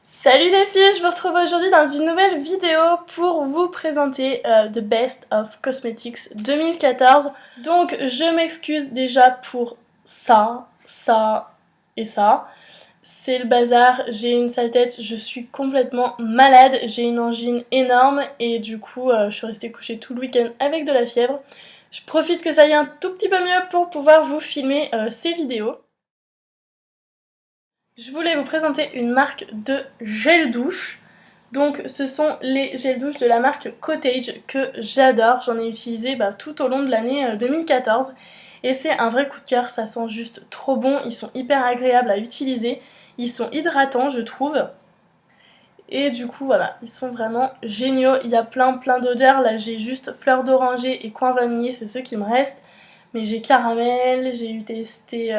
Salut les filles, je vous retrouve aujourd'hui dans une nouvelle vidéo pour vous présenter The Best of Cosmetics 2014. Donc je m'excuse déjà pour ça et ça. C'est le bazar, j'ai une sale tête, je suis complètement malade, j'ai une angine énorme et du coup je suis restée couchée tout le week-end avec de la fièvre. Je profite que ça aille un tout petit peu mieux pour pouvoir vous filmer ces vidéos. Je voulais vous présenter une marque de gel douche. Donc ce sont les gels douche de la marque Cottage que j'adore. J'en ai utilisé tout au long de l'année 2014. Et c'est un vrai coup de cœur, ça sent juste trop bon. Ils sont hyper agréables à utiliser. Ils sont hydratants je trouve. Et du coup voilà, ils sont vraiment géniaux. Il y a plein d'odeurs. Là j'ai juste fleur d'oranger et coin vanillé, c'est ceux qui me restent. Mais j'ai caramel, j'ai eu testé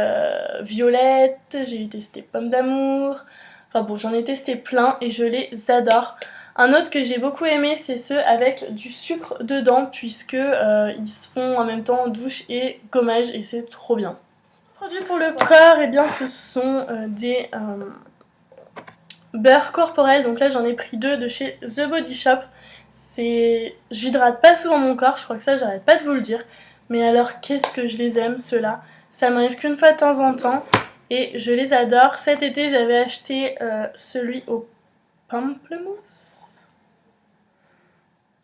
violette, j'ai eu testé pomme d'amour. Enfin bon, j'en ai testé plein et je les adore. Un autre que j'ai beaucoup aimé, c'est ceux avec du sucre dedans, puisque ils se font en même temps douche et gommage et c'est trop bien. Produits pour le corps, et bien ce sont des beurre corporel. Donc là j'en ai pris deux de chez The Body Shop. J'hydrate pas souvent mon corps, je crois que ça j'arrête pas de vous le dire. Mais alors qu'est-ce que je les aime ceux-là. Ça m'arrive qu'une fois de temps en temps et je les adore. Cet été j'avais acheté celui au pamplemousse.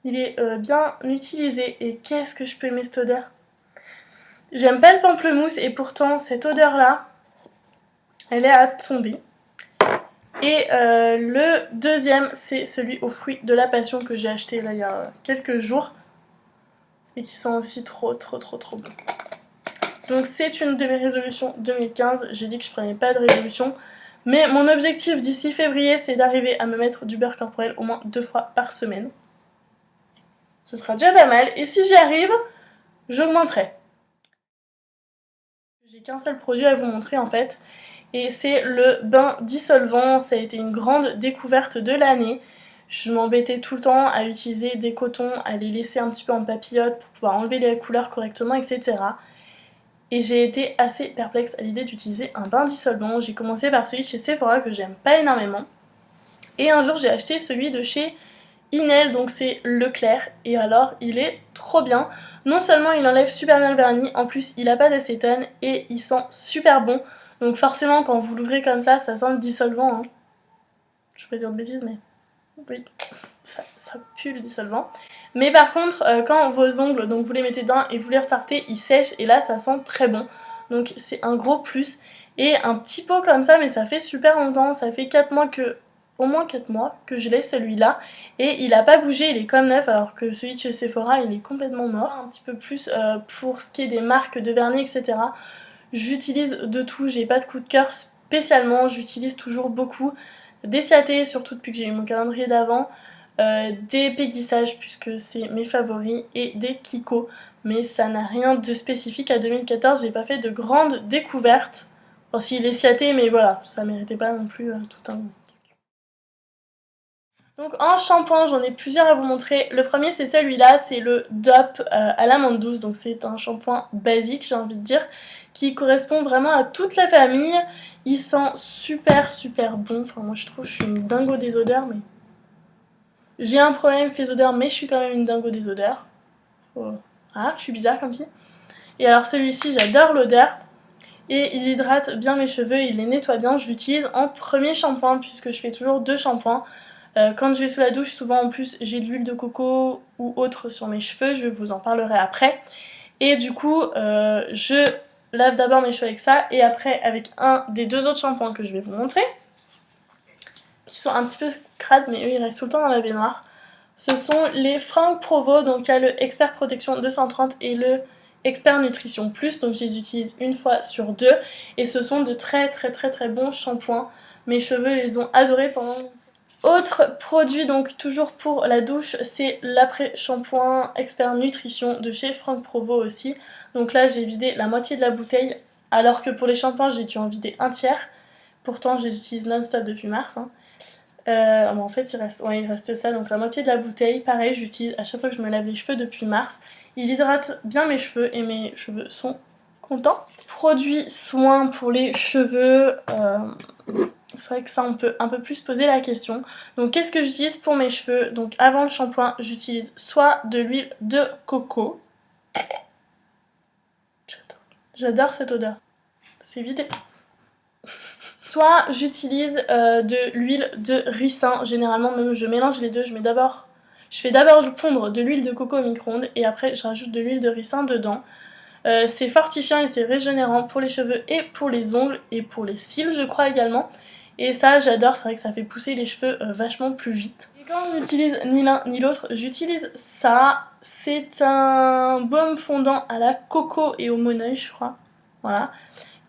Il est bien utilisé et qu'est-ce que je peux aimer cette odeur. J'aime pas le pamplemousse et pourtant cette odeur là, elle est à tomber. Et le deuxième, c'est celui aux fruits de la passion que j'ai acheté là il y a quelques jours et qui sent aussi trop bon. Donc c'est une de mes résolutions 2015. J'ai dit que je prenais pas de résolution, mais mon objectif d'ici février, c'est d'arriver à me mettre du beurre corporel au moins 2 fois par semaine. Ce sera déjà pas mal. Et si j'y arrive, j'augmenterai. J'ai qu'un seul produit à vous montrer en fait. Et c'est le bain dissolvant. Ça a été une grande découverte de l'année. Je m'embêtais tout le temps à utiliser des cotons, à les laisser un petit peu en papillote pour pouvoir enlever les couleurs correctement, etc. Et j'ai été assez perplexe à l'idée d'utiliser un bain dissolvant. J'ai commencé par celui de chez Sephora que j'aime pas énormément. Et un jour j'ai acheté celui de chez Inel, donc c'est Leclerc. Et alors il est trop bien. Non seulement il enlève super bien le vernis, en plus il a pas d'acétone et il sent super bon. Donc forcément quand vous l'ouvrez comme ça sent le dissolvant. Hein. Je vais pas dire de bêtises mais oui, ça pue le dissolvant. Mais par contre quand vos ongles, donc vous les mettez dedans et vous les ressortez, ils sèchent et là ça sent très bon. Donc c'est un gros plus. Et un petit pot comme ça, mais ça fait super longtemps, ça fait 4 mois que... Au moins 4 mois que je l'ai celui-là et il a pas bougé, il est comme neuf alors que celui de chez Sephora il est complètement mort. Un petit peu plus pour ce qui est des marques de vernis etc. J'utilise de tout, j'ai pas de coup de cœur spécialement, j'utilise toujours beaucoup des Ciaté, surtout depuis que j'ai eu mon calendrier d'avant, des Péguissage puisque c'est mes favoris et des Kiko, mais ça n'a rien de spécifique à 2014, j'ai pas fait de grandes découvertes. Bon si les Ciaté mais voilà, ça méritait pas non plus tout un... Donc en shampoing, j'en ai plusieurs à vous montrer. Le premier c'est celui-là, c'est le DOP à l'amande douce. Donc c'est un shampoing basique, j'ai envie de dire, qui correspond vraiment à toute la famille. Il sent super bon. Enfin moi je trouve que je suis une dingo des odeurs, mais... J'ai un problème avec les odeurs, mais je suis quand même une dingo des odeurs. Oh. Ah, je suis bizarre comme fille. Et alors celui-ci, j'adore l'odeur. Et il hydrate bien mes cheveux, il les nettoie bien. Je l'utilise en premier shampoing, puisque je fais toujours 2 shampoings. Quand je vais sous la douche, souvent en plus j'ai de l'huile de coco ou autre sur mes cheveux, je vous en parlerai après. Et du coup, je lave d'abord mes cheveux avec ça et après avec un des 2 autres shampoings que je vais vous montrer, qui sont un petit peu crades mais eux ils restent tout le temps dans la baignoire. Ce sont les Franck Provo, donc il y a le Expert Protection 230 et le Expert Nutrition Plus, donc je les utilise une fois sur 2 et ce sont de très bons shampoings. Mes cheveux les ont adorés pendant longtemps. Autre produit donc toujours pour la douche, c'est l'après-shampoing Expert Nutrition de chez Franck Provo aussi. Donc là j'ai vidé la moitié de la bouteille alors que pour les shampoings j'ai dû en vider un tiers. Pourtant je les utilise non-stop depuis mars. Hein. En fait il reste ça, donc la moitié de la bouteille, pareil j'utilise à chaque fois que je me lave les cheveux depuis mars. Il hydrate bien mes cheveux et mes cheveux sont contents. Produit soin pour les cheveux... C'est vrai que ça, on peut un peu plus poser la question. Donc qu'est-ce que j'utilise pour mes cheveux? Donc avant le shampoing, j'utilise soit de l'huile de coco. J'adore cette odeur. C'est vidé. Soit j'utilise de l'huile de ricin. Généralement, même je mélange les deux. Je fais d'abord fondre de l'huile de coco au micro-ondes et après je rajoute de l'huile de ricin dedans. C'est fortifiant et c'est régénérant pour les cheveux et pour les ongles et pour les cils, je crois également. Et ça, j'adore, c'est vrai que ça fait pousser les cheveux vachement plus vite. Et quand on n'utilise ni l'un ni l'autre, j'utilise ça. C'est un baume fondant à la coco et au moneuil, je crois. Voilà.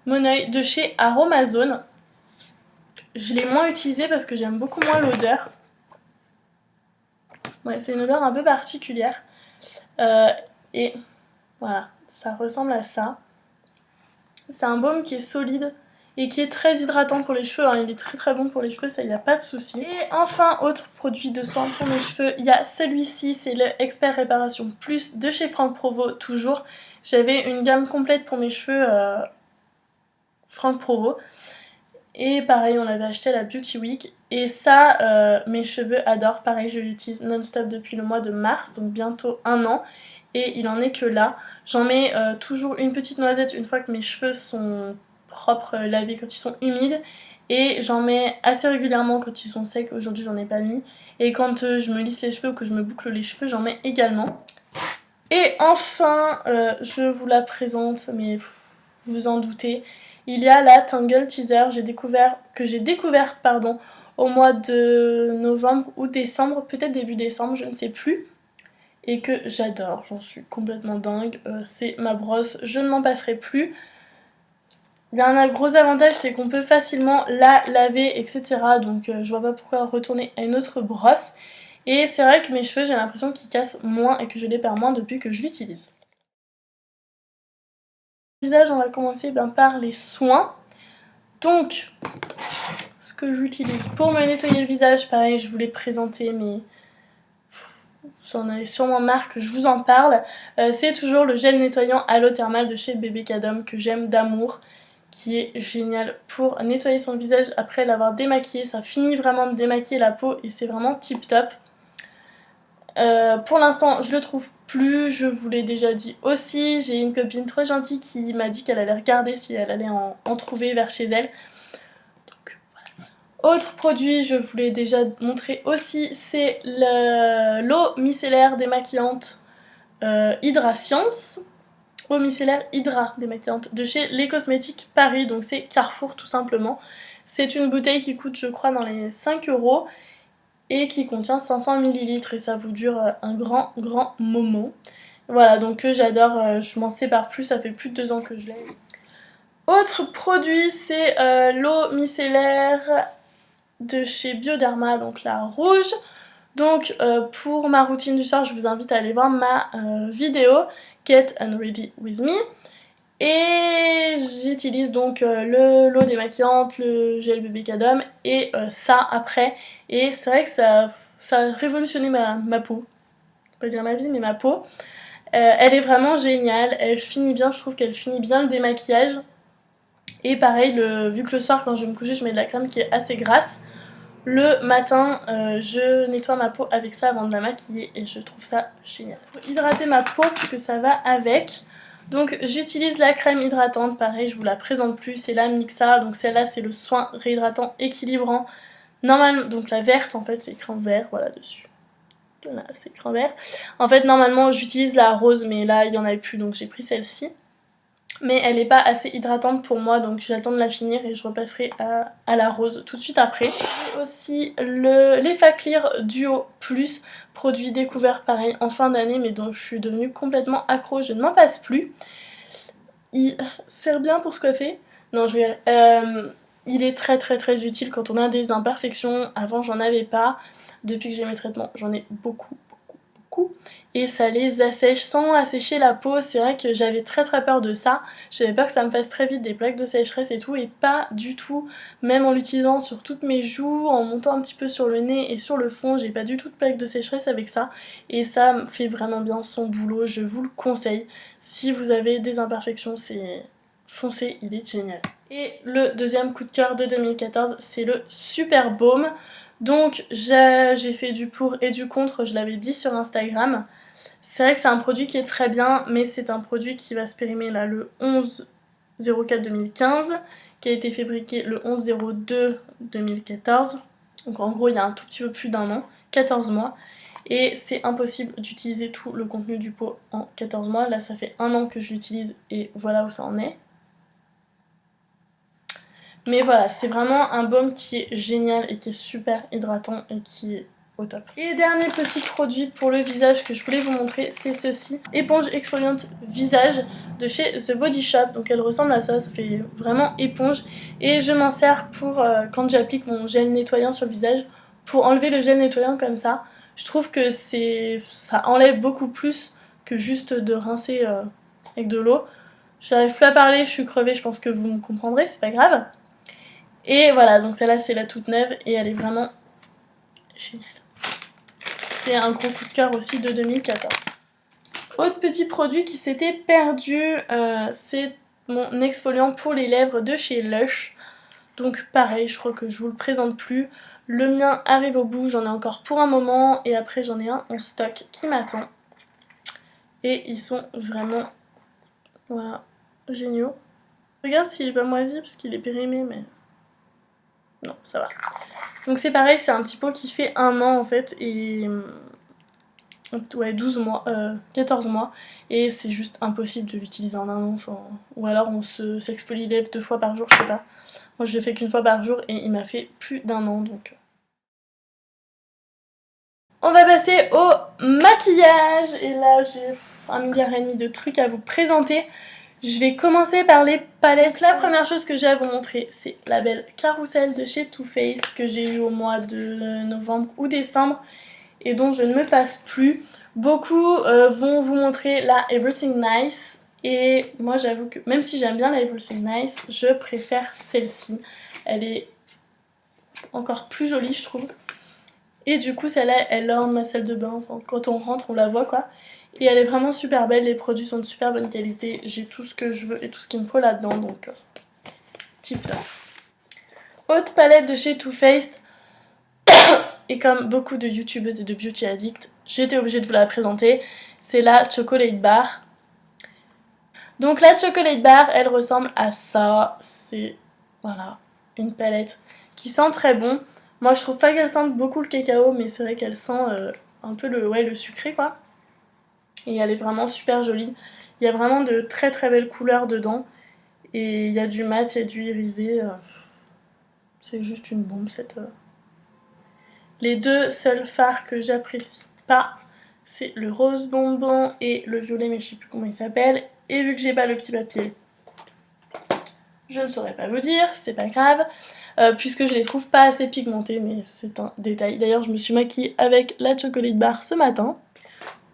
Moneuil de chez Aromazone. Je l'ai moins utilisé parce que j'aime beaucoup moins l'odeur. Ouais, c'est une odeur un peu particulière. Et voilà, ça ressemble à ça. C'est un baume qui est solide et qui est très hydratant pour les cheveux, hein. Il est très très bon pour les cheveux, ça y a pas de souci. Et enfin, autre produit de soin pour mes cheveux, il y a celui-ci, c'est le Expert Réparation Plus de chez Franck Provo, toujours. J'avais une gamme complète pour mes cheveux Franck Provo. Et pareil, on l'avait acheté à la Beauty Week. Et ça, mes cheveux adorent. Pareil, je l'utilise non-stop depuis le mois de mars, donc bientôt 1 an. Et il en est que là. J'en mets toujours une petite noisette une fois que mes cheveux sont propres, lavés, quand ils sont humides. Et j'en mets assez régulièrement quand ils sont secs. Aujourd'hui, j'en ai pas mis. Et quand je me lisse les cheveux ou que je me boucle les cheveux, j'en mets également. Et enfin, je vous la présente, mais vous vous en doutez. Il y a la Tangle Teaser que j'ai découverte au mois de novembre ou décembre, peut-être début décembre, je ne sais plus. Et que j'adore, j'en suis complètement dingue. C'est ma brosse, je ne m'en passerai plus. Il y a un gros avantage, c'est qu'on peut facilement la laver, etc. Donc je vois pas pourquoi retourner à une autre brosse. Et c'est vrai que mes cheveux, j'ai l'impression qu'ils cassent moins et que je les perds moins depuis que je l'utilise. Visage, on va commencer par les soins. Donc, ce que j'utilise pour me nettoyer le visage, pareil, je vous l'ai présenté, mais vous en avez sûrement marre que je vous en parle. C'est toujours le gel nettoyant à l'eau thermale de chez Bébé Cadom que j'aime d'amour, qui est génial pour nettoyer son visage après l'avoir démaquillé. Ça finit vraiment de démaquiller la peau et c'est vraiment tip top. Pour l'instant, je le trouve plus, je vous l'ai déjà dit aussi. J'ai une copine trop gentille qui m'a dit qu'elle allait regarder si elle allait en trouver vers chez elle. Donc, voilà. Autre produit, je vous l'ai déjà montré aussi, c'est l'eau micellaire démaquillante Hydra Science. Eau micellaire Hydra démaquillante de chez Les Cosmétiques Paris, donc c'est Carrefour tout simplement. C'est une bouteille qui coûte, je crois, dans les 5 € et qui contient 500 ml et ça vous dure un grand moment. Voilà, donc j'adore, je m'en sépare plus, ça fait plus de 2 ans que je l'ai. Autre produit, c'est l'eau micellaire de chez Bioderma, donc la rouge. Donc pour ma routine du soir, je vous invite à aller voir ma vidéo Get Unready With Me. Et j'utilise donc l'eau démaquillante, le gel Bébé Cadom et ça après. Et c'est vrai que ça a révolutionné ma peau. Pas dire ma vie, mais ma peau. Elle est vraiment géniale, elle finit bien, je trouve qu'elle finit bien le démaquillage. Et pareil, vu que le soir quand je vais me coucher, je mets de la crème qui est assez grasse. Le matin, je nettoie ma peau avec ça avant de la maquiller et je trouve ça génial. Pour hydrater ma peau, puisque ça va avec. Donc j'utilise la crème hydratante, pareil, je vous la présente plus, c'est la Mixa. Donc celle-là, c'est le soin réhydratant équilibrant. Normalement, donc la verte, en fait, c'est écrit en vert, voilà, dessus. Là, c'est écrit en vert. En fait, normalement, j'utilise la rose, mais là, il n'y en avait plus, donc j'ai pris celle-ci. Mais elle n'est pas assez hydratante pour moi, donc j'attends de la finir et je repasserai à la rose tout de suite après. J'ai aussi l'Effaclear Duo Plus, produit découvert pareil en fin d'année, mais dont je suis devenue complètement accro, je ne m'en passe plus. Il sert bien pour se coiffer. Non, je rigole. Il est très utile quand on a des imperfections. Avant, j'en avais pas. Depuis que j'ai mes traitements, j'en ai beaucoup. Et ça les assèche sans assécher la peau. C'est vrai que j'avais très peur de ça. J'avais peur que ça me fasse très vite des plaques de sécheresse et tout, et pas du tout. Même en l'utilisant sur toutes mes joues, en montant un petit peu sur le nez et sur le fond, j'ai pas du tout de plaques de sécheresse avec ça. Et ça me fait vraiment bien son boulot, je vous le conseille. Si vous avez des imperfections, foncez, il est génial. Et le deuxième coup de cœur de 2014, c'est le Super Baume. Donc j'ai fait du pour et du contre, je l'avais dit sur Instagram. C'est vrai que c'est un produit qui est très bien, mais c'est un produit qui va se périmer là le 11/04/2015, qui a été fabriqué le 11/02/2014. Donc en gros, il y a un tout petit peu plus d'un an, 14 mois. Et c'est impossible d'utiliser tout le contenu du pot en 14 mois. Là, ça fait un an que je l'utilise et voilà où ça en est. Mais voilà, c'est vraiment un baume qui est génial et qui est super hydratant et qui est au top. Et dernier petit produit pour le visage que je voulais vous montrer, c'est ceci. Éponge exfoliante visage de chez The Body Shop. Donc elle ressemble à ça, ça fait vraiment éponge. Et je m'en sers pour quand j'applique mon gel nettoyant sur le visage, pour enlever le gel nettoyant comme ça. Je trouve que ça enlève beaucoup plus que juste de rincer avec de l'eau. J'arrive plus à parler, je suis crevée, je pense que vous me comprendrez, c'est pas grave. Et voilà, donc celle-là c'est la toute neuve et elle est vraiment géniale. C'est un gros coup de cœur aussi de 2014. Autre petit produit qui s'était perdu, c'est mon exfoliant pour les lèvres de chez Lush. Donc pareil, je crois que je vous le présente plus. Le mien arrive au bout, j'en ai encore pour un moment et après j'en ai un en stock qui m'attend. Et ils sont vraiment, voilà, géniaux. Regarde s'il est pas moisi parce qu'il est périmé, mais non, ça va. Donc c'est pareil, c'est un petit pot qui fait un an en fait et ouais 12 mois, 14 mois et c'est juste impossible de l'utiliser en un an, enfin, ou alors on s'exfolie les lèvres 2 fois par jour, je sais pas. Moi je le fais qu'une fois par jour et il m'a fait plus d'un an donc. On va passer au maquillage et là j'ai 1,5 milliard de trucs à vous présenter. Je vais commencer par les palettes. La première chose que j'ai à vous montrer, c'est la belle Carousel de chez Too Faced que j'ai eu au mois de novembre ou décembre et dont je ne me passe plus. Beaucoup vont vous montrer la Everything Nice et moi j'avoue que même si j'aime bien la Everything Nice, je préfère celle-ci. Elle est encore plus jolie je trouve. Et du coup celle-là elle orne ma salle de bain, enfin, quand on rentre on la voit quoi. Et elle est vraiment super belle, les produits sont de super bonne qualité, j'ai tout ce que je veux et tout ce qu'il me faut là-dedans, donc tip top. Autre palette de chez Too Faced, et comme beaucoup de youtubeuses et de beauty addicts, j'étais obligée de vous la présenter, c'est la Chocolate Bar. Donc la Chocolate Bar, elle ressemble à ça, c'est, voilà, une palette qui sent très bon. Moi je trouve pas qu'elle sente beaucoup le cacao, mais c'est vrai qu'elle sent un peu le sucré quoi. Et elle est vraiment super jolie. Il y a vraiment de très très belles couleurs dedans. Et il y a du mat, il y a du irisé. C'est juste une bombe cette... Les deux seuls fards que j'apprécie pas, c'est le rose bonbon et le violet, mais je sais plus comment il s'appelle. Et vu que j'ai pas le petit papier, je ne saurais pas vous dire, c'est pas grave. Puisque je les trouve pas assez pigmentés, mais c'est un détail. D'ailleurs, je me suis maquillée avec la Chocolate Bar ce matin.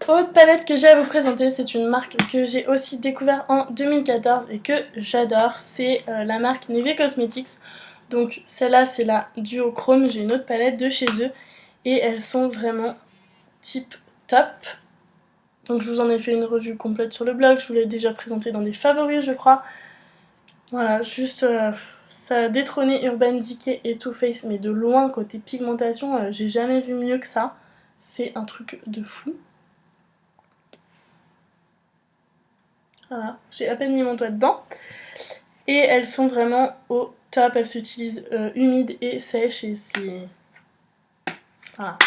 Autre palette que j'ai à vous présenter, c'est une marque que j'ai aussi découvert en 2014 et que j'adore, c'est la marque Neve Cosmetics. Donc celle-là c'est la duochrome, j'ai une autre palette de chez eux et elles sont vraiment tip top. Donc je vous en ai fait une revue complète sur le blog, je vous l'ai déjà présenté dans des favoris je crois. Voilà, juste ça a détrôné Urban Decay et Too Faced, mais de loin côté pigmentation, j'ai jamais vu mieux que ça. C'est un truc de fou. Voilà, j'ai à peine mis mon doigt dedans. Et elles sont vraiment au top, elles s'utilisent humides et sèches et c'est... Voilà,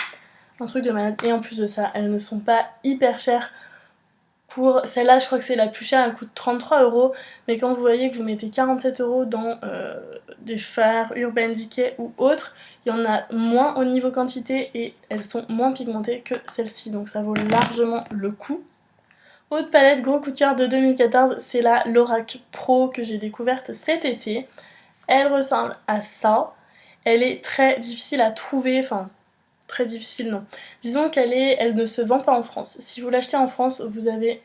un truc de malade. Et en plus de ça, elles ne sont pas hyper chères. Pour celle-là, je crois que c'est la plus chère, elle coûte 33 €. Mais quand vous voyez que vous mettez 47 € dans des fards Urban Decay ou autres, il y en a moins au niveau quantité et elles sont moins pigmentées que celle-ci. Donc ça vaut largement le coup. Autre palette gros coup de cœur de 2014, c'est la Lorac Pro que j'ai découverte cet été. Elle ressemble à ça. Elle est très difficile à trouver, enfin très difficile non. Disons elle ne se vend pas en France. Si vous l'achetez en France, vous avez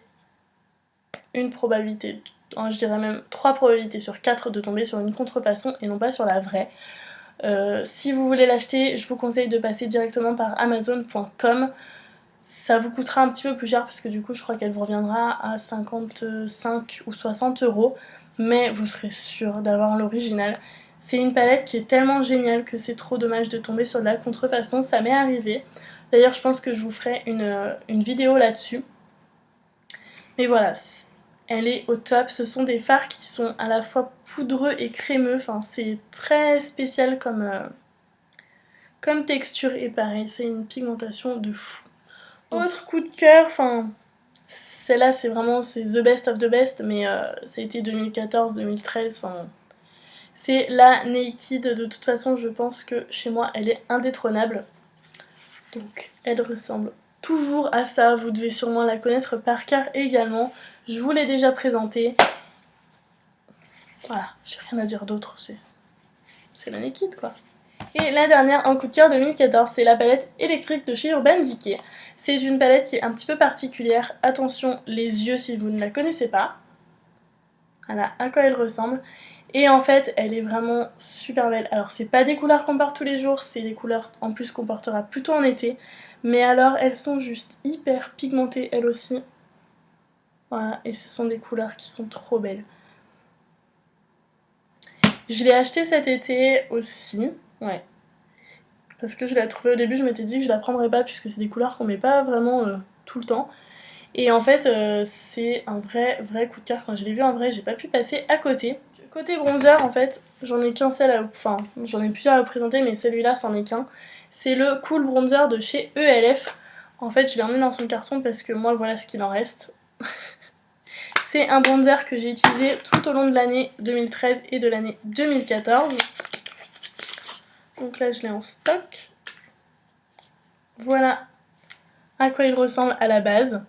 une probabilité, je dirais même 3 probabilités sur 4 de tomber sur une contrefaçon et non pas sur la vraie. Si vous voulez l'acheter, je vous conseille de passer directement par amazon.com. Ça vous coûtera un petit peu plus cher parce que du coup je crois qu'elle vous reviendra à 55 ou 60 €. mais vous serez sûr d'avoir l'original. C'est une palette qui est tellement géniale que c'est trop dommage de tomber sur de la contrefaçon, ça m'est arrivé. D'ailleurs je pense que je vous ferai une vidéo là-dessus. Mais voilà, elle est au top. Ce sont des fards qui sont à la fois poudreux et crémeux, enfin c'est très spécial comme texture et pareil, c'est une pigmentation de fou. Autre coup de cœur, enfin celle-là c'est vraiment the best of the best, mais ça a été 2014-2013, enfin c'est la Naked. De toute façon je pense que chez moi elle est indétrônable. Donc elle ressemble toujours à ça, vous devez sûrement la connaître par cœur également. Je vous l'ai déjà présentée. Voilà, j'ai rien à dire d'autre, c'est la Naked quoi. Et la dernière en coup de cœur 2014, c'est la palette électrique de chez Urban Decay. C'est une palette qui est un petit peu particulière. Attention les yeux si vous ne la connaissez pas. Voilà à quoi elle ressemble. Et en fait, elle est vraiment super belle. Alors c'est pas des couleurs qu'on porte tous les jours, c'est des couleurs en plus qu'on portera plutôt en été. Mais alors elles sont juste hyper pigmentées elles aussi. Voilà, et ce sont des couleurs qui sont trop belles. Je l'ai acheté cet été aussi, ouais. Parce que je l'ai trouvée au début, je m'étais dit que je la prendrais pas puisque c'est des couleurs qu'on met pas vraiment tout le temps. Et en fait, c'est un vrai coup de cœur. Quand je l'ai vu en vrai, j'ai pas pu passer à côté. Côté bronzer, en fait, j'en ai qu'un seul, enfin, j'en ai plusieurs à vous présenter, mais celui-là, c'en est qu'un. C'est le Cool Bronzer de chez ELF. En fait, je l'ai emmené dans son carton parce que moi, voilà ce qu'il en reste. C'est un bronzer que j'ai utilisé tout au long de l'année 2013 et de l'année 2014. Donc là, je l'ai en stock. Voilà à quoi il ressemble à la base.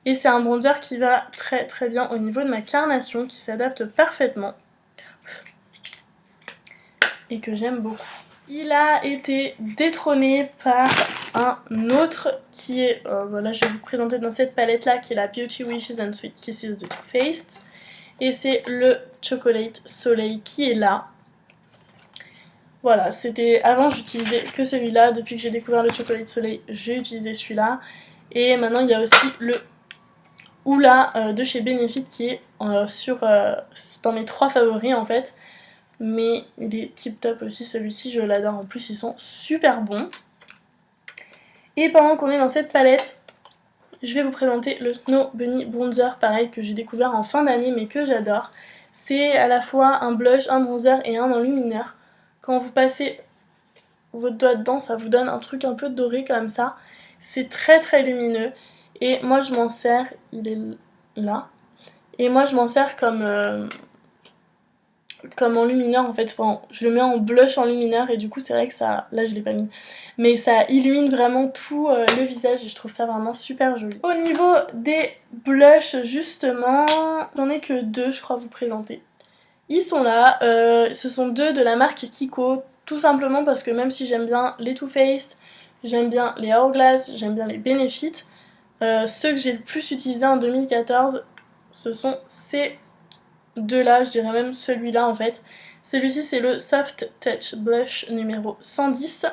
Et c'est un bronzer qui va très bien au niveau de ma carnation, qui s'adapte parfaitement. Et que j'aime beaucoup. Il a été détrôné par un autre qui est, voilà, je vais vous présenter dans cette palette là, qui est la Beauty Wishes and Sweet Kisses de Too Faced. Et c'est le Chocolate Soleil qui est là. Voilà, c'était avant j'utilisais que celui-là, depuis que j'ai découvert le Chocolate Soleil, j'ai utilisé celui-là. Et maintenant il y a aussi le Hoola de chez Benefit qui est dans mes 3 favoris en fait. Mais il est tip top aussi, celui-ci je l'adore, en plus ils sont super bons. Et pendant qu'on est dans cette palette, je vais vous présenter le Snow Bunny Bronzer, pareil que j'ai découvert en fin d'année mais que j'adore. C'est à la fois un blush, un bronzer et un enlumineur. Quand vous passez votre doigt dedans, ça vous donne un truc un peu doré comme ça. C'est très lumineux et moi je m'en sers, il est là. Et moi je m'en sers comme enlumineur en fait, enfin, je le mets en blush enlumineur et du coup c'est vrai que ça, là je l'ai pas mis, mais ça illumine vraiment tout le visage et je trouve ça vraiment super joli. Au niveau des blushs justement, j'en ai que 2 je crois vous présenter. Ils sont là, ce sont 2 de la marque Kiko, tout simplement parce que même si j'aime bien les Too Faced, j'aime bien les Hourglass, j'aime bien les Benefit, ceux que j'ai le plus utilisés en 2014, ce sont ces 2 là, je dirais même celui-là en fait. Celui-ci c'est le Soft Touch Blush numéro 110,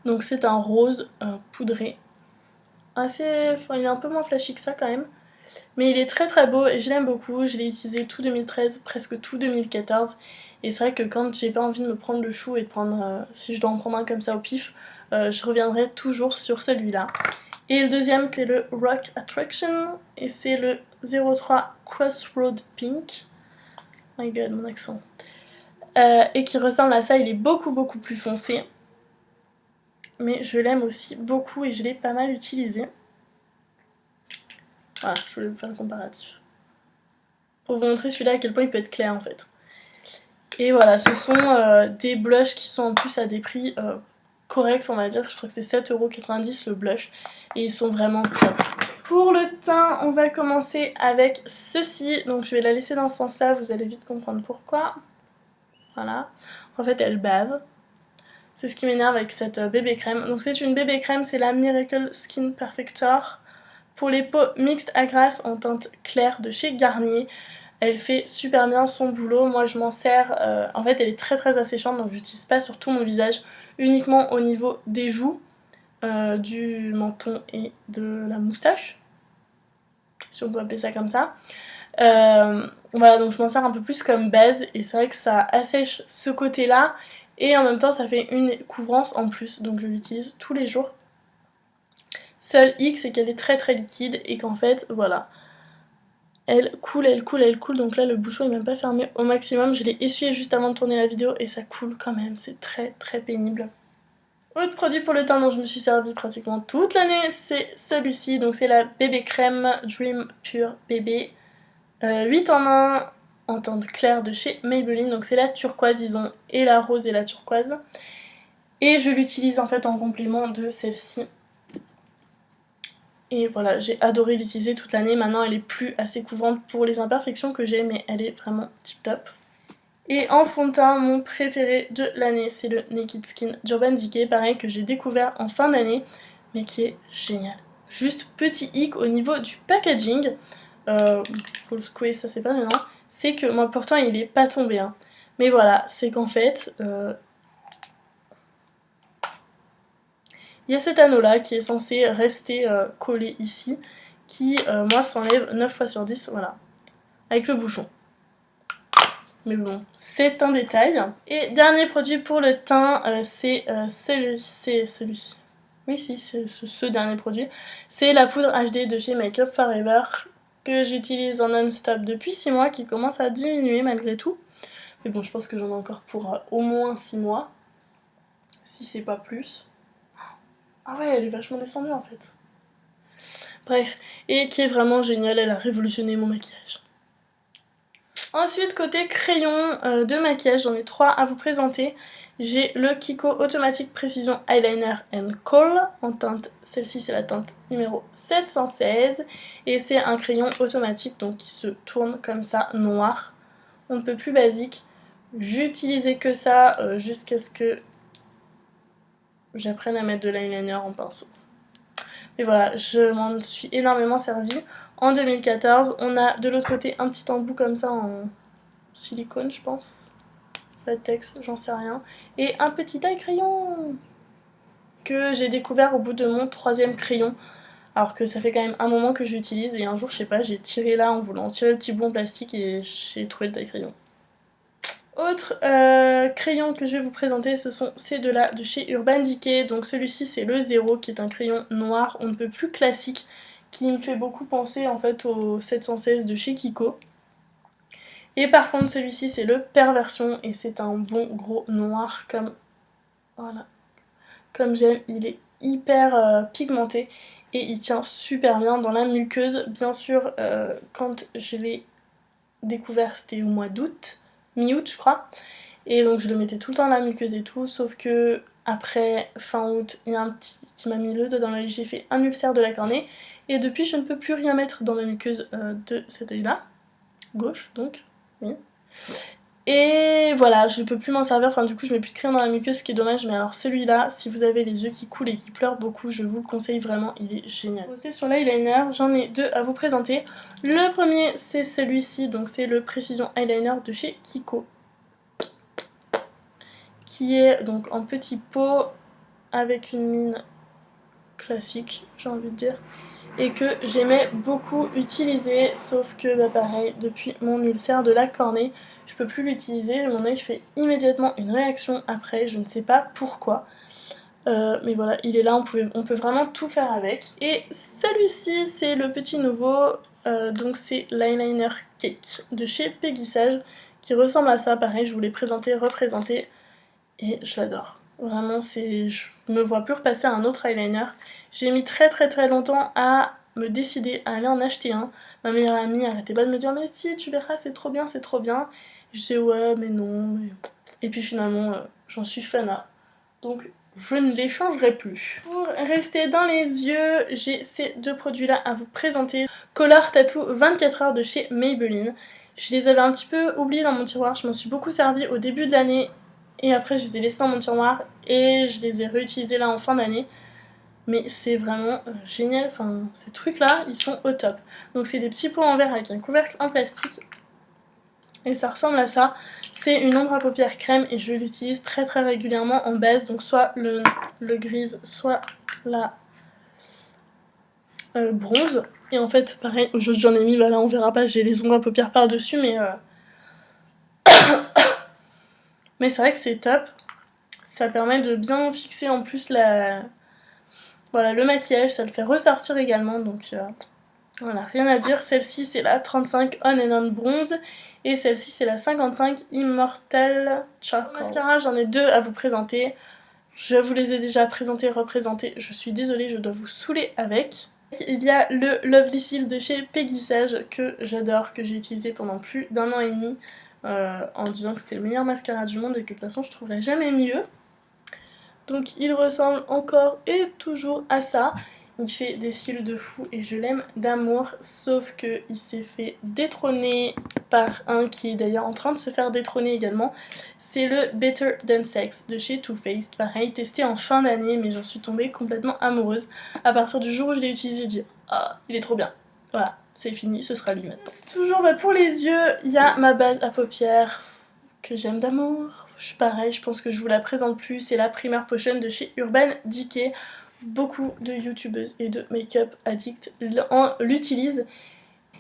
donc c'est un rose poudré, assez, enfin il est un peu moins flashy que ça quand même. Mais il est très beau et je l'aime beaucoup, je l'ai utilisé tout 2013, presque tout 2014. Et c'est vrai que quand j'ai pas envie de me prendre le chou et de prendre, si je dois en prendre un comme ça au pif, je reviendrai toujours sur celui-là. Et le deuxième c'est le Rock Attraction et c'est le 03 Crossroad Pink. Oh my god, mon accent. Et qui ressemble à ça, il est beaucoup plus foncé. Mais je l'aime aussi beaucoup et je l'ai pas mal utilisé. Voilà, je voulais vous faire le comparatif. Pour vous montrer celui-là à quel point il peut être clair en fait. Et voilà, ce sont des blushs qui sont en plus à des prix corrects on va dire. Je crois que c'est 7,90€ le blush. Et ils sont vraiment top. Pour le teint, on va commencer avec ceci. Donc je vais la laisser dans ce sens-là, vous allez vite comprendre pourquoi. Voilà. En fait, elle bave. C'est ce qui m'énerve avec cette bébé crème. Donc c'est une bébé crème, c'est la Miracle Skin Perfector. Pour les peaux mixtes à grasse en teinte claire de chez Garnier. Elle fait super bien son boulot. Moi je m'en sers, en fait elle est très asséchante donc j'utilise pas sur tout mon visage. Uniquement au niveau des joues, du menton et de la moustache. Si on peut appeler ça comme ça. Voilà, donc je m'en sers un peu plus comme base et c'est vrai que ça assèche ce côté là et en même temps ça fait une couvrance en plus, donc je l'utilise tous les jours. Seul hic c'est qu'elle est très très liquide et qu'en fait voilà, elle coule, elle coule, elle coule, donc là le bouchon est même pas fermé au maximum, je l'ai essuyé juste avant de tourner la vidéo et ça coule quand même, c'est très très pénible. Autre produit pour le teint dont je me suis servi pratiquement toute l'année, c'est celui-ci, donc c'est la bébé crème Dream Pure Bébé 8 en 1 en teinte claire de chez Maybelline, donc c'est la turquoise, ils ont et la rose et la turquoise. Et je l'utilise en fait en complément de celle-ci. Et voilà, j'ai adoré l'utiliser toute l'année, maintenant elle est plus assez couvrante pour les imperfections que j'ai, mais elle est vraiment tip top. Et en fond de teint, mon préféré de l'année, c'est le Naked Skin d'Urban Decay, pareil que j'ai découvert en fin d'année, mais qui est génial. Juste petit hic au niveau du packaging, faut le secouer, ça c'est pas gênant, c'est que moi pourtant il est pas tombé, hein. Mais voilà, c'est qu'en fait, il y a cet anneau là qui est censé rester collé ici, qui moi s'enlève 9 fois sur 10, voilà, avec le bouchon. Mais bon, c'est un détail. Et dernier produit pour le teint, c'est celui-ci. Oui, si, c'est ce dernier produit. C'est la poudre HD de chez Make Up Forever, que j'utilise en non-stop depuis 6 mois, qui commence à diminuer malgré tout. Mais bon, je pense que j'en ai encore pour au moins 6 mois, si c'est pas plus. Ah ouais, elle est vachement descendue en fait. Bref, et qui est vraiment géniale, elle a révolutionné mon maquillage. Ensuite, côté crayon de maquillage, j'en ai 3 à vous présenter. J'ai le Kiko Automatic Precision Eyeliner Kohl en teinte, celle-ci c'est la teinte numéro 716 et c'est un crayon automatique donc qui se tourne comme ça, noir. On ne peut plus basique. J'utilisais que ça jusqu'à ce que j'apprenne à mettre de l'eyeliner en pinceau. Et voilà, je m'en suis énormément servie. En 2014, on a de l'autre côté un petit embout comme ça en silicone je pense. Latex, j'en sais rien. Et un petit taille crayon que j'ai découvert au bout de mon 3e crayon. Alors que ça fait quand même un moment que j'utilise et un jour, je sais pas, j'ai tiré là en voulant tirer le petit bout en plastique et j'ai trouvé le taille crayon. Autre crayon que je vais vous présenter, ce sont ces deux-là de chez Urban Decay. Donc celui-ci c'est le 0 qui est un crayon noir, on ne peut plus classique, qui me fait beaucoup penser en fait au 716 de chez Kiko. Et par contre celui-ci c'est le Perversion et c'est un bon gros noir comme voilà, comme j'aime, il est hyper pigmenté et il tient super bien dans la muqueuse. Bien sûr quand je l'ai découvert c'était au mois d'août, mi-août je crois, et donc je le mettais tout le temps dans la muqueuse et tout, sauf que après fin août il y a un petit qui m'a mis le doigt dans l'œil, j'ai fait un ulcère de la cornée et depuis je ne peux plus rien mettre dans ma muqueuse de cet œil là, gauche donc. Oui. Et voilà, je peux plus m'en servir, enfin du coup je mets plus de crayon dans la muqueuse, ce qui est dommage, mais alors celui-là, si vous avez les yeux qui coulent et qui pleurent beaucoup, je vous le conseille vraiment, il est génial. C'est sur l'eyeliner, j'en ai 2 à vous présenter. Le premier c'est celui-ci, donc c'est le Precision Eyeliner de chez Kiko, qui est donc en petit pot avec une mine classique, j'ai envie de dire, et que j'aimais beaucoup utiliser, sauf que bah pareil, depuis mon ulcère de la cornée, je peux plus l'utiliser, mon œil fait immédiatement une réaction après, je ne sais pas pourquoi. Mais voilà, il est là, on peut vraiment tout faire avec. Et celui-ci, c'est le petit nouveau, donc c'est l'eyeliner Cake de chez Peggy Sage, qui ressemble à ça, pareil, je vous l'ai présenté, représenté, et je l'adore. Vraiment, je me vois plus repasser un autre eyeliner. J'ai mis très longtemps à me décider à aller en acheter un. Ma meilleure amie arrêtait pas de me dire mais si tu verras c'est trop bien, c'est trop bien. Je dis ouais mais non. Et puis finalement j'en suis fanat. Donc je ne les changerai plus. Pour rester dans les yeux, j'ai ces deux produits là à vous présenter. Color Tattoo 24 heures de chez Maybelline. Je les avais un petit peu oubliés dans mon tiroir, je m'en suis beaucoup servi au début de l'année. Et après je les ai laissés dans mon tiroir et je les ai réutilisés là en fin d'année. Mais c'est vraiment génial, enfin ces trucs là ils sont au top. Donc c'est des petits pots en verre avec un couvercle en plastique. Et ça ressemble à ça. C'est une ombre à paupières crème et je l'utilise très régulièrement en base. Donc soit le grise, soit la bronze. Et en fait, pareil, aujourd'hui j'en ai mis, bah là on verra pas, j'ai les ongles à paupières par-dessus, mais c'est vrai que c'est top. Ça permet de bien fixer en plus voilà, le maquillage, ça le fait ressortir également, donc voilà, rien à dire. Celle-ci c'est la 35 On and On Bronze, et celle-ci c'est la 55 Immortal Charcoal. Mascara, j'en ai deux à vous présenter. Je vous les ai déjà présentés, représentés, je suis désolée, je dois vous saouler avec. Il y a le Lovely Seal de chez Peggy Sage que j'adore, que j'ai utilisé pendant plus d'1 an et demi en disant que c'était le meilleur mascara du monde et que de toute façon je trouverais jamais mieux. Donc il ressemble encore et toujours à ça. Il fait des cils de fou et je l'aime d'amour, sauf qu'il s'est fait détrôner par un qui est d'ailleurs en train de se faire détrôner également. C'est le Better Than Sex de chez Too Faced. Pareil, testé en fin d'année, mais j'en suis tombée complètement amoureuse. À partir du jour où je l'ai utilisé, j'ai dit « Ah, il est trop bien !» Voilà, c'est fini, ce sera lui maintenant. Toujours pour les yeux, il y a ma base à paupières que j'aime d'amour. Pareil, je pense que je vous la présente plus, c'est la Primer Potion de chez Urban Decay. Beaucoup de youtubeuses et de make-up addicts l'utilisent.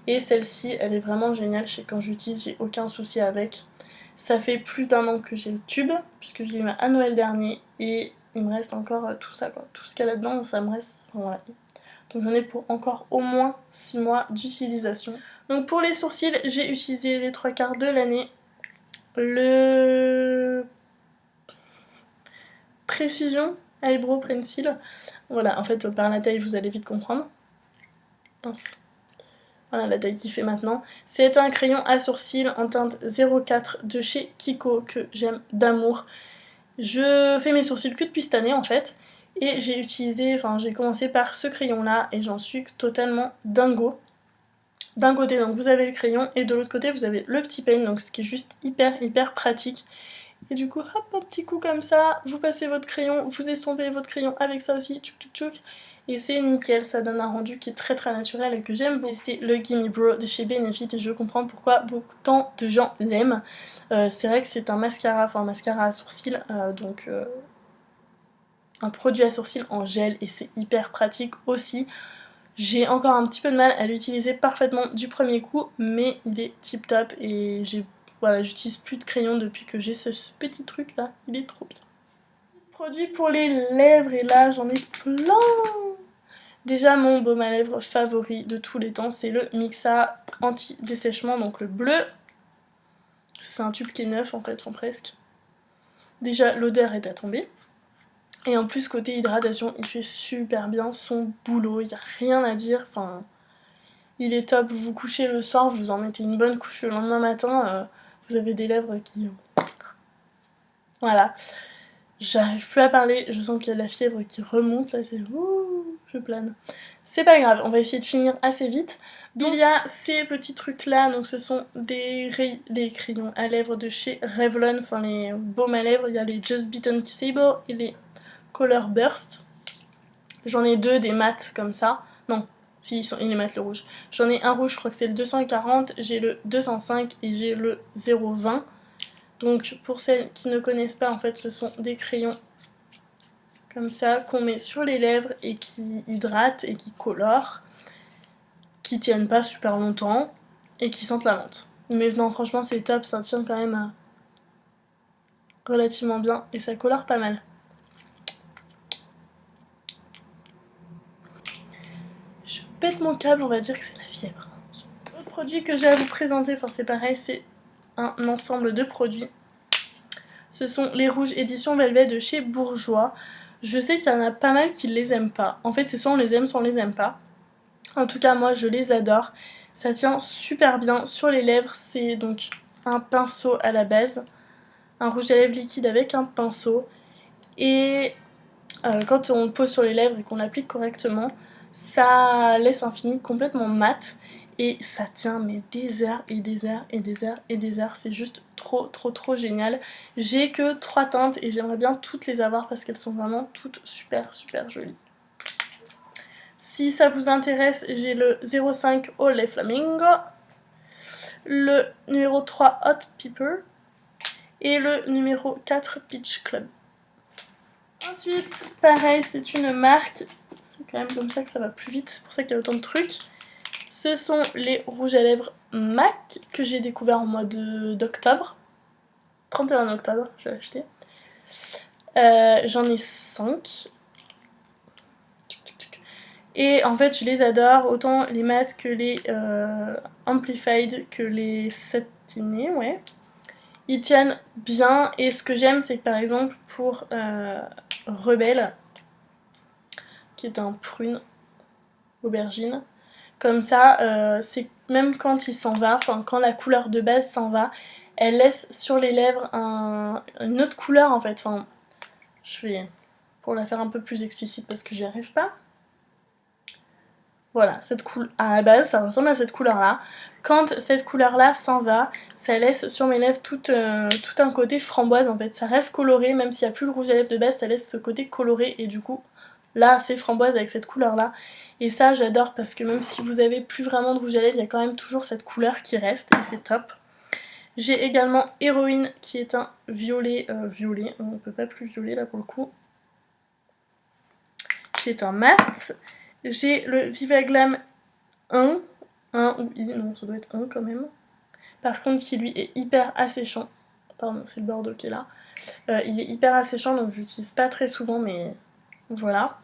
Et celle-ci, elle est vraiment géniale. Je sais quand j'utilise, j'ai aucun souci avec. Ça fait plus d'1 an que j'ai le tube, puisque j'ai eu à Noël dernier. Et il me reste encore tout ça, quoi. Tout ce qu'il y a là-dedans, ça me reste... Enfin, voilà. Donc j'en ai pour encore au moins 6 mois d'utilisation. Donc pour les sourcils, j'ai utilisé les 3/4 de l'année. Le Précision Eyebrow Pencil. Voilà, en fait, par la taille, vous allez vite comprendre. Mince. Voilà la taille qu'il fait maintenant. C'est un crayon à sourcils en teinte 04 de chez Kiko que j'aime d'amour. Je fais mes sourcils que depuis cette année en fait. Et j'ai commencé par ce crayon là et j'en suis totalement dingo. D'un côté donc vous avez le crayon et de l'autre côté vous avez le petit peigne, donc ce qui est juste hyper pratique. Et du coup hop, un petit coup comme ça, vous passez votre crayon, vous estompez votre crayon avec ça aussi, tchouk tchouk tchouk. Et c'est nickel, ça donne un rendu qui est très naturel et que j'aime beaucoup. C'est le Gimme Bro de chez Benefit et je comprends pourquoi tant de gens l'aiment. C'est vrai que c'est un mascara, un mascara à sourcils, un produit à sourcils en gel et c'est hyper pratique aussi. J'ai encore un petit peu de mal à l'utiliser parfaitement du premier coup, mais il est tip top et j'utilise plus de crayon depuis que j'ai ce petit truc là, il est trop bien. Produit pour les lèvres et là j'en ai plein. Déjà mon baume à lèvres favori de tous les temps c'est le Mixa anti-dessèchement, donc le bleu. C'est un tube qui est neuf en fait, presque. Déjà l'odeur est à tomber. Et en plus côté hydratation il fait super bien son boulot, il n'y a rien à dire, il est top, vous vous couchez le soir, vous en mettez une bonne couche le lendemain matin, vous avez des lèvres qui... Voilà. J'arrive plus à parler, je sens qu'il y a de la fièvre qui remonte, là c'est... Ouh, je plane. C'est pas grave, on va essayer de finir assez vite. Donc, il y a ces petits trucs là, donc ce sont les crayons à lèvres de chez Revlon, les baumes à lèvres, il y a les Just Beaten Kissable et les Color Burst. J'en ai deux, des mats comme ça. Non, si, il est mat le rouge. J'en ai un rouge, je crois que c'est le 240, j'ai le 205 et j'ai le 020. Donc pour celles qui ne connaissent pas, en fait, ce sont des crayons comme ça qu'on met sur les lèvres et qui hydratent et qui colorent, qui tiennent pas super longtemps et qui sentent la menthe. Mais non, franchement, c'est top, ça tient quand même relativement bien et ça colore pas mal. Je pète mon câble, on va dire que c'est la fièvre. L'autre produit que j'ai à vous présenter, c'est pareil, c'est un ensemble de produits. Ce sont les rouges édition Velvet de chez Bourjois. Je sais qu'il y en a pas mal qui les aiment pas. En fait, c'est soit on les aime, soit on les aime pas. En tout cas, moi, je les adore. Ça tient super bien sur les lèvres. C'est donc un pinceau à la base. Un rouge à lèvres liquide avec un pinceau. Et quand on le pose sur les lèvres et qu'on l'applique correctement, ça laisse un fini complètement mat. Et ça tient mais des heures et des heures et des heures et des heures. C'est juste trop génial. J'ai que 3 teintes et j'aimerais bien toutes les avoir parce qu'elles sont vraiment toutes super jolies. Si ça vous intéresse, j'ai le 05 Ole Flamingo, le numéro 3 Hot Pepper et le numéro 4 Peach Club. Ensuite, pareil, c'est une marque, c'est quand même comme ça que ça va plus vite, c'est pour ça qu'il y a autant de trucs. Ce sont les rouges à lèvres MAC que j'ai découvert au mois d'octobre. 31 octobre, j'ai acheté. J'en ai 5. Et en fait, je les adore, autant les mat que les amplified, que les satinés, ouais. Ils tiennent bien, et ce que j'aime, c'est que par exemple, pour Rebelle, qui est un prune aubergine, comme ça, c'est même quand il s'en va, enfin quand la couleur de base s'en va, elle laisse sur les lèvres une autre couleur en fait. Enfin, je vais pour la faire un peu plus explicite parce que j'y arrive pas. Voilà, cette couleur à la base, ça ressemble à cette couleur-là. Quand cette couleur-là s'en va, ça laisse sur mes lèvres tout un côté framboise en fait. Ça reste coloré, même s'il n'y a plus le rouge à lèvres de base, ça laisse ce côté coloré et du coup, là, c'est framboise avec cette couleur-là. Et ça, j'adore parce que même si vous avez plus vraiment de rouge à lèvres, il y a quand même toujours cette couleur qui reste et c'est top. J'ai également Héroïne qui est un violet, on peut pas plus violet là pour le coup, qui est un mat. J'ai le Viva Glam 1 ou I, non ça doit être 1 quand même. Par contre qui lui est hyper asséchant. Pardon, c'est le Bordeaux qui est là. Il est hyper asséchant donc j'utilise pas très souvent mais voilà.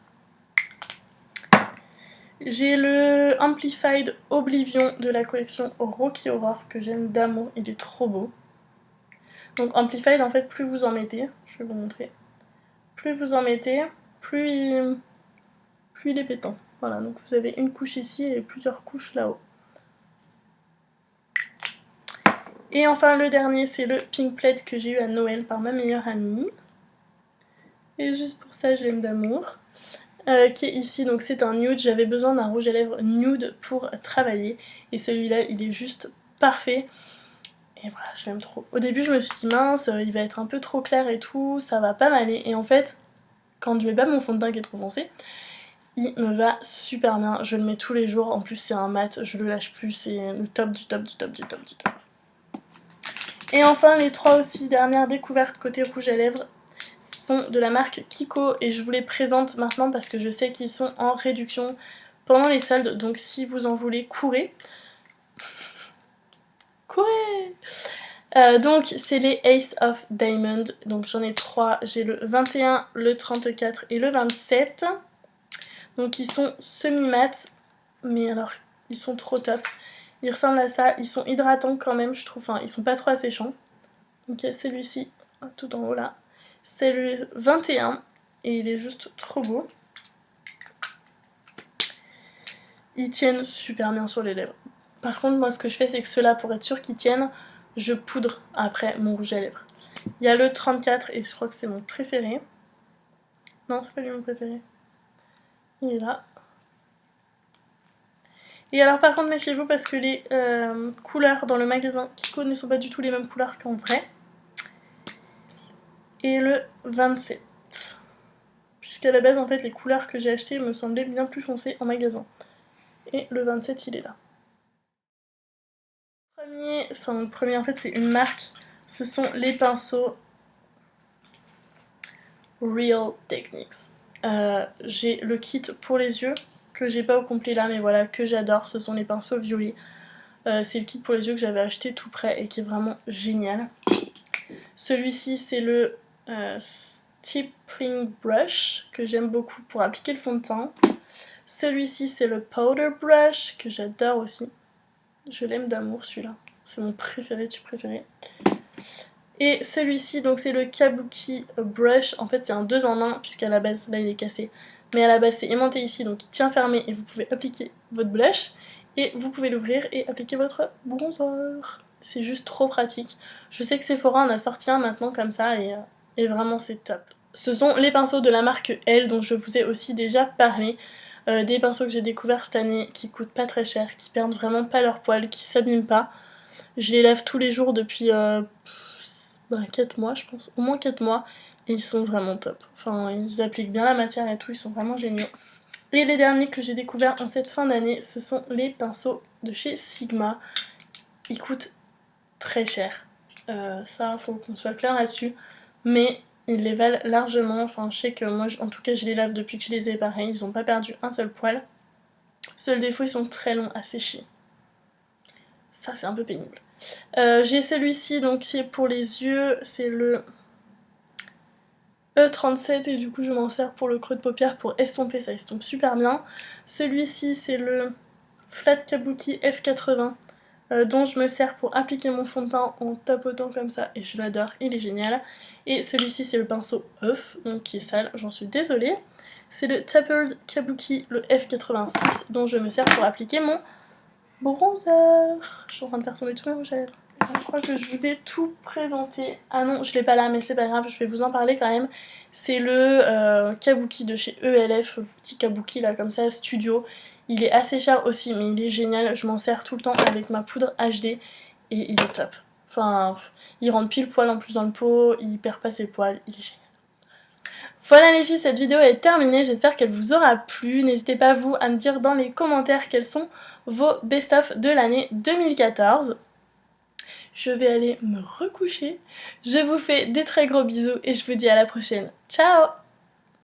J'ai le Amplified Oblivion de la collection Rocky Horror que j'aime d'amour, il est trop beau. Donc Amplified en fait plus vous en mettez, je vais vous montrer. Plus vous en mettez, plus il est pétant. Voilà, donc vous avez une couche ici et plusieurs couches là-haut. Et enfin le dernier c'est le Pink Plaid que j'ai eu à Noël par ma meilleure amie. Et juste pour ça je l'aime d'amour. Qui est ici, donc c'est un nude, j'avais besoin d'un rouge à lèvres nude pour travailler. Et celui-là il est juste parfait. Et voilà, je l'aime trop. Au début je me suis dit mince, il va être un peu trop clair et tout, ça va pas m'aller. Et en fait, quand je mets pas mon fond de teint qui est trop foncé, il me va super bien, je le mets tous les jours, en plus c'est un mat, je le lâche plus, c'est le top du top du top du top du top. Et enfin les trois aussi dernières découvertes côté rouge à lèvres sont de la marque Kiko et je vous les présente maintenant parce que je sais qu'ils sont en réduction pendant les soldes, donc si vous en voulez, courez. Courez! Donc c'est les Ace of Diamond, donc j'en ai 3, j'ai le 21, le 34 et le 27. Donc ils sont semi-mat, mais alors ils sont trop top. Ils ressemblent à ça, ils sont hydratants quand même je trouve, enfin ils sont pas trop asséchants. Donc il y a celui-ci tout en haut là. C'est le 21 et il est juste trop beau. Ils tiennent super bien sur les lèvres. Par contre moi ce que je fais c'est que ceux-là pour être sûr qu'ils tiennent, je poudre après mon rouge à lèvres. Il y a le 34 et je crois que c'est mon préféré. Non c'est pas lui mon préféré. Il est là. Et alors par contre méfiez-vous parce que les couleurs dans le magasin Kiko ne sont pas du tout les mêmes couleurs qu'en vrai. Et le 27. Puisqu'à la base en fait les couleurs que j'ai achetées me semblaient bien plus foncées en magasin. Et le 27 il est là. Le premier en fait c'est une marque, ce sont les pinceaux Real Techniques. J'ai le kit pour les yeux que j'ai pas au complet là mais voilà que j'adore, ce sont les pinceaux violets. C'est le kit pour les yeux que j'avais acheté tout prêt et qui est vraiment génial. Celui-ci c'est le Stippling Brush que j'aime beaucoup pour appliquer le fond de teint. Celui-ci c'est le Powder Brush que j'adore aussi. Je l'aime d'amour celui-là. C'est mon préféré, tu préféré. Et celui-ci donc c'est le Kabuki Brush. En fait c'est un 2 en 1 puisqu'à la base là il est cassé. Mais à la base c'est aimanté ici donc il tient fermé et vous pouvez appliquer votre blush. Et vous pouvez l'ouvrir et appliquer votre bronzer. C'est juste trop pratique. Je sais que Sephora en a sorti un maintenant comme ça et vraiment c'est top. Ce sont les pinceaux de la marque Elle dont je vous ai aussi déjà parlé. Des pinceaux que j'ai découverts cette année qui coûtent pas très cher, qui perdent vraiment pas leur poil, qui s'abîment pas. Je les lave tous les jours depuis 4 mois je pense, au moins 4 mois. Et ils sont vraiment top. Enfin ils appliquent bien la matière et tout, ils sont vraiment géniaux. Et les derniers que j'ai découverts en cette fin d'année, ce sont les pinceaux de chez Sigma. Ils coûtent très cher. Ça, faut qu'on soit clair là-dessus. Mais ils les valent largement. Enfin, je sais que moi, en tout cas, je les lave depuis que je les ai pareil. Ils n'ont pas perdu un seul poil. Seul défaut, ils sont très longs à sécher. Ça, c'est un peu pénible. J'ai celui-ci, donc c'est pour les yeux, c'est le E37 et du coup je m'en sers pour le creux de paupière pour estomper, ça estompe super bien. Celui-ci c'est le Flat Kabuki F80 dont je me sers pour appliquer mon fond de teint en tapotant comme ça et je l'adore, il est génial. Et celui-ci c'est le pinceau Euf, donc qui est sale, j'en suis désolée. C'est le Tapered Kabuki, le F86 dont je me sers pour appliquer mon bronzer. Je suis en train de faire tomber tous mes rouges à lèvres. Je crois que je vous ai tout présenté. Ah non, je l'ai pas là, mais c'est pas grave, je vais vous en parler quand même. C'est le Kabuki de chez ELF, petit Kabuki là comme ça, studio. Il est assez cher aussi, mais il est génial. Je m'en sers tout le temps avec ma poudre HD et il est top. Enfin, il rentre pile poil en plus dans le pot, il perd pas ses poils, il est génial. Voilà les filles, cette vidéo est terminée, j'espère qu'elle vous aura plu. N'hésitez pas vous à me dire dans les commentaires quels sont vos best-of de l'année 2014. Je vais aller me recoucher. Je vous fais des très gros bisous et je vous dis à la prochaine. Ciao!